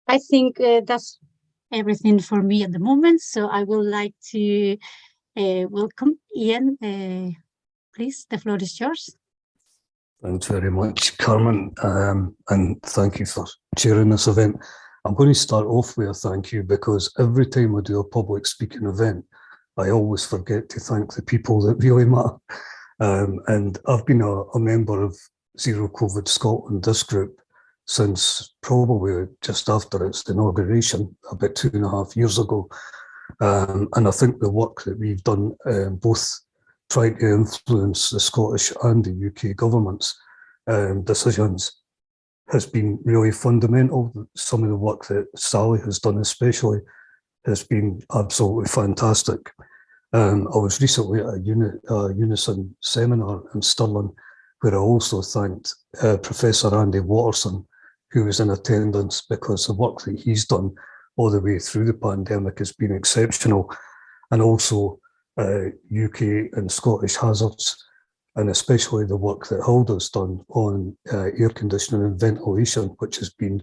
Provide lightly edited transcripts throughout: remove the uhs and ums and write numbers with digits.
I think that's everything for me at the moment. So I would like to welcome Ian. Please, the floor is yours. Thanks very much, Carmen, and thank you for chairing this event. I'm going to start off with a thank you because every time I do a public speaking event, I always forget to thank the people that really matter. And I've been a member of Zerocovid Scotland, this group, since probably just after its inauguration, about 2.5 years ago. And I think the work that we've done, both trying to influence the Scottish and the UK government's decisions, has been really fundamental. Some of the work that Sally has done especially has been absolutely fantastic. I was recently at a Unison seminar in Stirling, where I also thanked Professor Andy Watterson, who was in attendance, because the work that he's done all the way through the pandemic has been exceptional, and also UK and Scottish hazards, and especially the work that Hilda's done on air conditioning and ventilation, which has been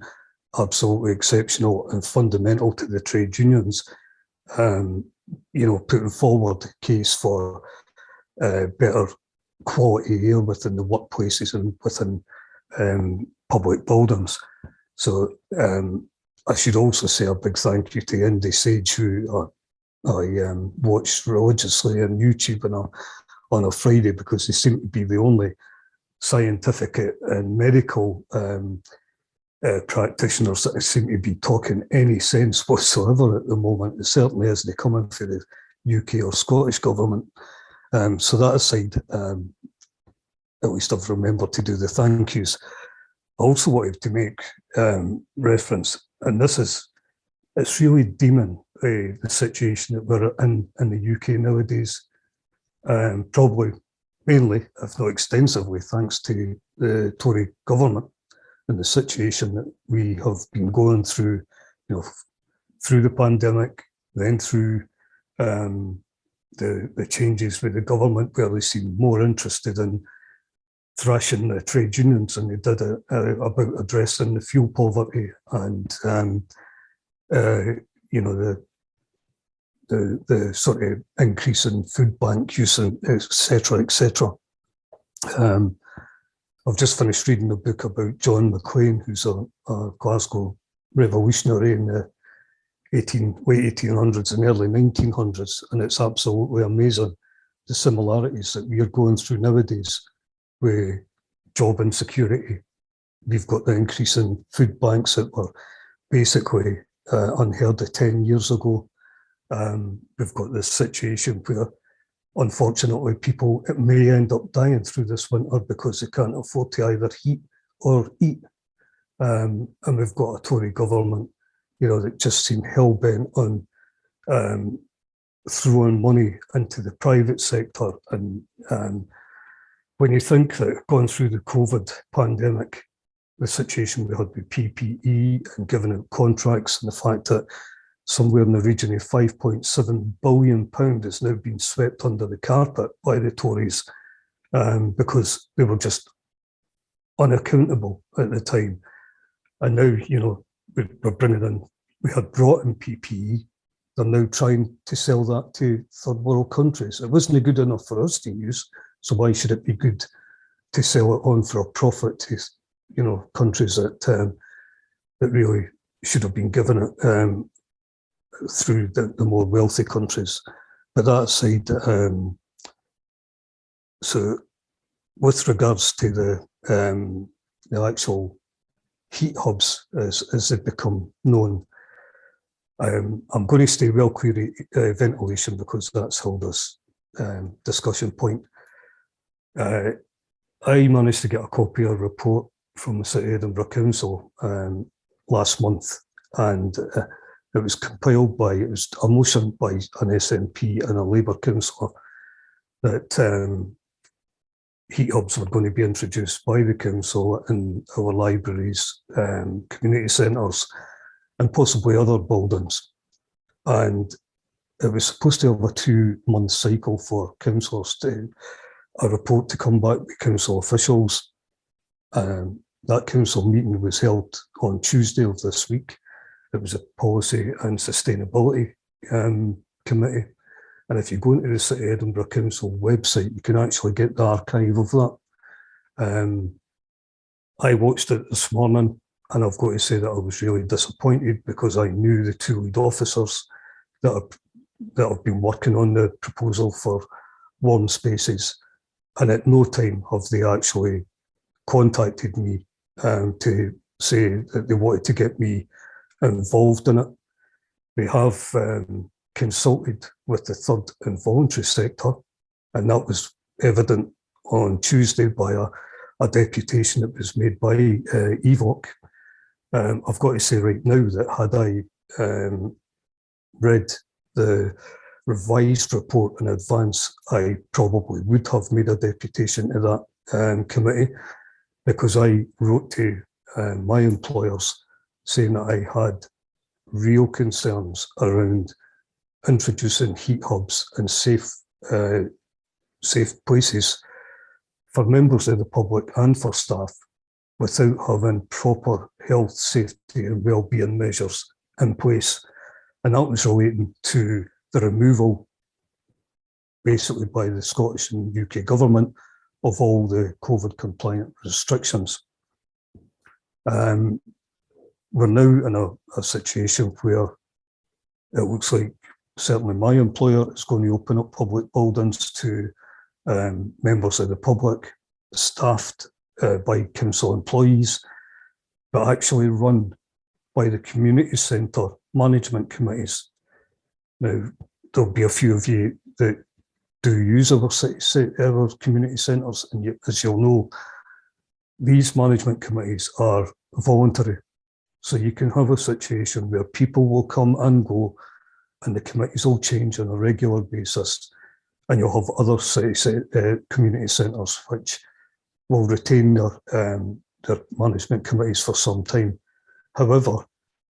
absolutely exceptional and fundamental to the trade unions, putting forward the case for better quality air within the workplaces and within public buildings. So I should also say a big thank you to Indy Sage, who I watch religiously on YouTube on a Friday, because they seem to be the only scientific and medical practitioners that seem to be talking any sense whatsoever at the moment. It certainly as they come in for the UK or Scottish government. So that aside, at least I've remembered to do the thank yous. I also wanted to make reference, and it's really deeming the situation that we're in the UK nowadays, probably mainly, if not extensively, thanks to the Tory government and the situation that we have been going through, through the pandemic, then through the changes with the government, where they seem more interested in thrashing the trade unions than they did about addressing the fuel poverty and the sort of increase in food bank use, and et cetera, et cetera. I've just finished reading a book about John Maclean, who's a Glasgow revolutionary in the late 1800s and early 1900s, and it's absolutely amazing the similarities that we are going through nowadays with job insecurity. We've got the increase in food banks that were basically unheard of 10 years ago. We've got this situation where, unfortunately, people may end up dying through this winter because they can't afford to either heat or eat. And we've got a Tory government, that just seem hell-bent on throwing money into the private sector. And when you think that going through the COVID pandemic, the situation we had with PPE and giving out contracts, and the fact that somewhere in the region of £5.7 billion has now been swept under the carpet by the Tories because they were just unaccountable at the time. And now, we're bringing in, we had brought in PPE, they're now trying to sell that to third world countries. It wasn't good enough for us to use, so why should it be good to sell it on for a profit to, countries that really should have been given it through the more wealthy countries. But that aside, so with regards to the actual heat hubs as they become known, I'm going to stay well clear of ventilation because that's Hilda's discussion point. I managed to get a copy of a report from the City of Edinburgh Council last month, and it was compiled by, it was a motion by an SNP and a Labour councillor that heat hubs were going to be introduced by the council in our libraries, community centres, and possibly other buildings. And it was supposed to have a 2-month cycle for councillors to a report to come back with council officials. That council meeting was held on Tuesday of this week, It was a policy and sustainability committee. And if you go into the City Edinburgh Council website, you can actually get the archive of that. I watched it this morning, and I've got to say that I was really disappointed because I knew the two lead officers that have been working on the proposal for warm spaces, and at no time have they actually contacted me to say that they wanted to get me involved in it. We have consulted with the third and voluntary sector, and that was evident on Tuesday by a deputation that was made by EVOC. I've got to say right now that had I read the revised report in advance, I probably would have made a deputation to that committee, because I wrote to my employers saying that I had real concerns around introducing heat hubs and safe places for members of the public and for staff without having proper health, safety and wellbeing measures in place. And that was relating to the removal, basically by the Scottish and UK government, of all the COVID compliant restrictions. We're now in a situation where it looks like certainly my employer is going to open up public buildings to members of the public, staffed by council employees, but actually run by the community centre management committees. Now, there'll be a few of you that do use our community centres, and as you'll know, these management committees are voluntary. So you can have a situation where people will come and go, and the committees will change on a regular basis, and you'll have other community centres which will retain their management committees for some time. However,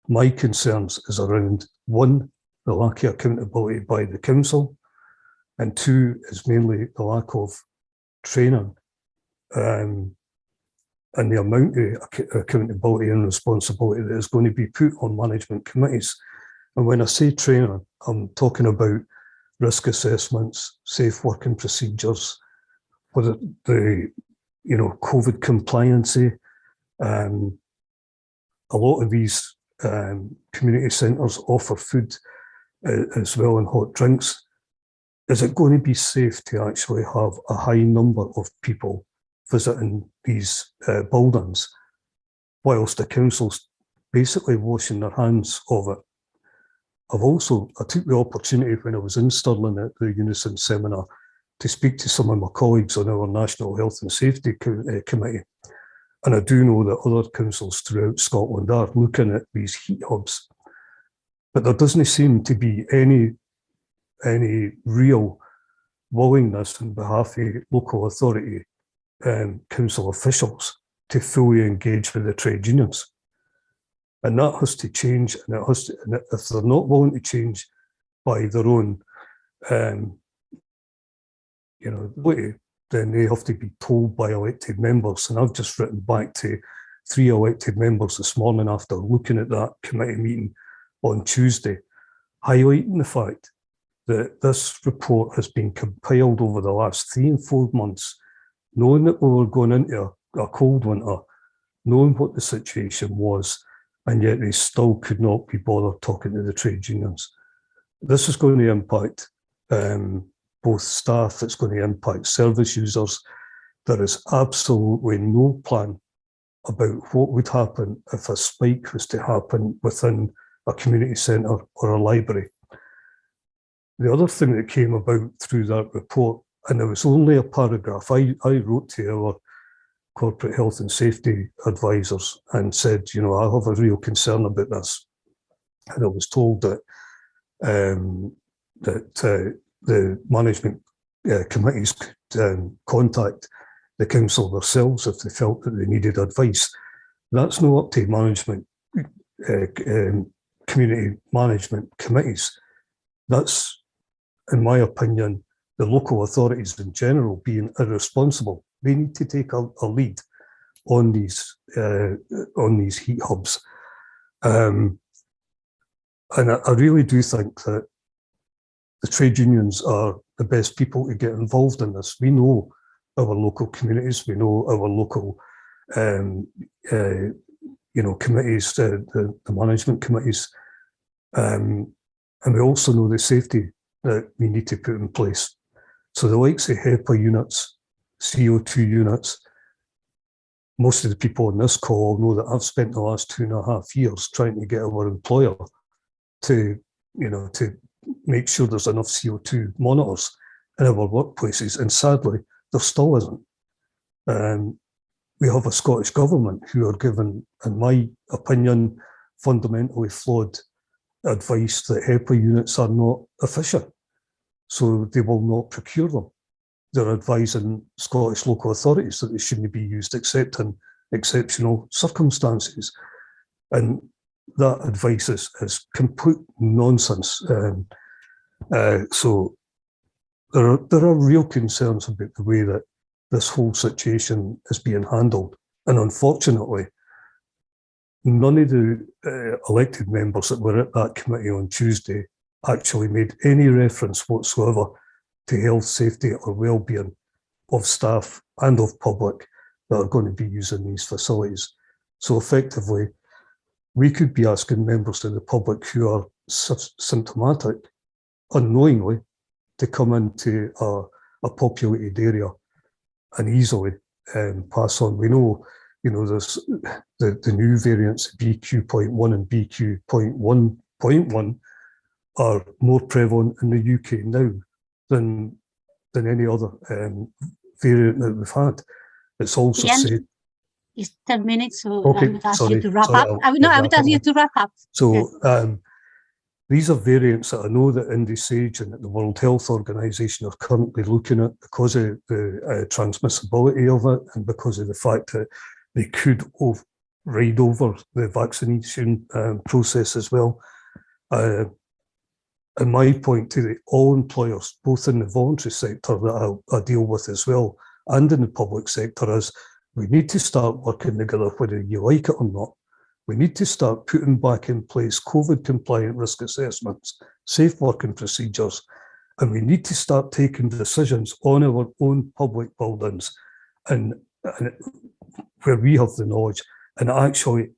my concerns is around, one, the lack of accountability by the council, and two is mainly the lack of training and the amount of accountability and responsibility that is going to be put on management committees. And when I say training, I'm talking about risk assessments, safe working procedures, whether the COVID compliancy. A lot of these community centres offer food as well and hot drinks. Is it going to be safe to actually have a high number of people visiting these buildings whilst the council's basically washing their hands of it? I took the opportunity when I was in Stirling at the Unison seminar to speak to some of my colleagues on our National Health and Safety Committee. And I do know that other councils throughout Scotland are looking at these heat hubs. But there doesn't seem to be any real willingness on behalf of local authority council officials to fully engage with the trade unions. And that has to change, and if they're not willing to change by their own way, then they have to be told by elected members. And I've just written back to 3 elected members this morning after looking at that committee meeting on Tuesday, highlighting the fact that this report has been compiled over the last 3 and 4 months, knowing that we were going into a cold winter, knowing what the situation was, and yet they still could not be bothered talking to the trade unions. This is going to impact both staff, it's going to impact service users. There is absolutely no plan about what would happen if a spike was to happen within a community centre or a library. The other thing that came about through that report, and there was only a paragraph, I wrote to our corporate health and safety advisors and said, I have a real concern about this. And I was told that the management committees could contact the council themselves if they felt that they needed advice. That's not up to management, community management committees. That's, in my opinion, the local authorities in general being irresponsible. They need to take a lead on these heat hubs. And I really do think that the trade unions are the best people to get involved in this. We know our local communities, we know our local, committees, the management committees, and we also know the safety that we need to put in place. So the likes of HEPA units, CO2 units, most of the people on this call know that I've spent the last 2.5 years trying to get our employer to make sure there's enough CO2 monitors in our workplaces, and sadly, there still isn't. We have a Scottish government who are given, in my opinion, fundamentally flawed advice that HEPA units are not efficient, so they will not procure them. They're advising Scottish local authorities that they shouldn't be used except in exceptional circumstances. And that advice is complete nonsense. So there are real concerns about the way that this whole situation is being handled. And unfortunately, none of the elected members that were at that committee on Tuesday actually made any reference whatsoever to health, safety or well-being of staff and of public that are going to be using these facilities. So effectively, we could be asking members of the public who are symptomatic unknowingly to come into a populated area and easily pass on. We know, there's the new variants, BQ.1 and BQ.1.1, are more prevalent in the UK now than any other variant that we've had. It's also said. It's 10 minutes, so okay, I would ask you to wrap up. I would ask you to wrap up. So these are variants that I know that Sage and the World Health Organization are currently looking at because of the transmissibility of it and because of the fact that they could ride over the vaccination process as well. And my point to all employers, both in the voluntary sector that I deal with as well, and in the public sector, is we need to start working together whether you like it or not. We need to start putting back in place COVID-compliant risk assessments, safe working procedures, and we need to start taking decisions on our own public buildings and where we have the knowledge, and actually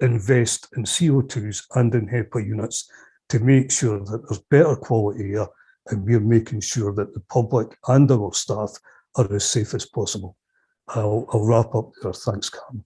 invest in CO2s and in HEPA units to make sure that there's better quality air and we're making sure that the public and our staff are as safe as possible. I'll wrap up there. Thanks, Carmen.